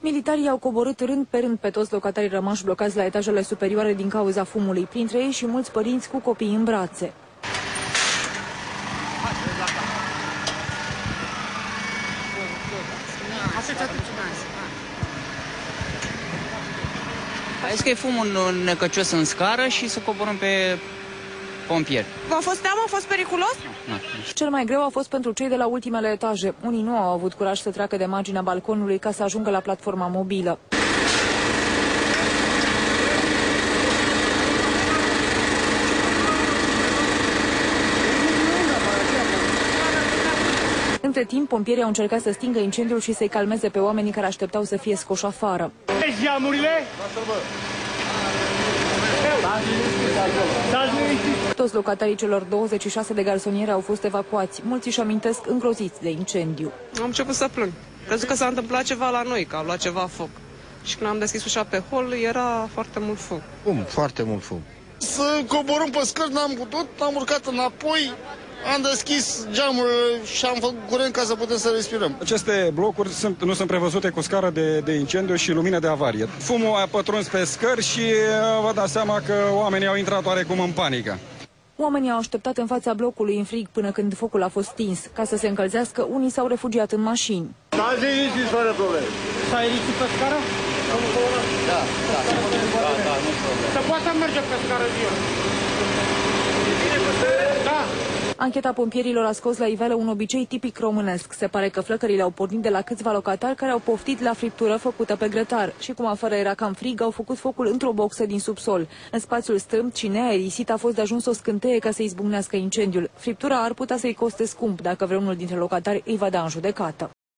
Militarii au coborât rând pe rând pe toți locatarii rămași blocați la etajele superioare din cauza fumului, printre ei și mulți părinți cu copii în brațe. Hai că e fumul necăcios în scară și să coborâm pe pompieri. V-a fost teamă? A fost periculos? Nu. Cel mai greu a fost pentru cei de la ultimele etaje. Unii nu au avut curaj să treacă de marginea balconului ca să ajungă la platforma mobilă. Între timp, pompierii au încercat să stingă incendiul și să-i calmeze pe oamenii care așteptau să fie scoși afară. Toți locatarii celor 26 de garsoniere au fost evacuați. Mulți își amintesc îngroziți de incendiu. Am început să plâng. Crezut că s-a întâmplat ceva la noi, că a luat ceva foc. Și când am deschis ușa pe hol, era foarte mult fum. Foarte mult fum. Să coborâm pe scări, n-am putut, am urcat înapoi, am deschis geamul și am făcut curent ca să putem să respirăm. Aceste blocuri nu sunt prevăzute cu scară de incendiu și lumină de avarie. Fumul a pătruns pe scări și vă dați seama că oamenii au intrat oarecum în panică. Oamenii au așteptat în fața blocului în frig până când focul a fost stins. Ca să se încălzească, unii s-au refugiat în mașini. Azi e ieșit fără probleme. S-a ieșit pe scară? Da, nu probleme. Se poate merge pe scară ziua. Da. Ancheta pompierilor a scos la iveală un obicei tipic românesc. Se pare că flăcările au pornit de la câțiva locatari care au poftit la friptură făcută pe grătar și cum afară era cam frig, au făcut focul într-o boxă din subsol. În spațiul strâmt și neaerisit a fost de ajuns o scânteie ca să izbucnească incendiul. Friptura ar putea să-i coste scump dacă vreunul dintre locatari îi va da în judecată.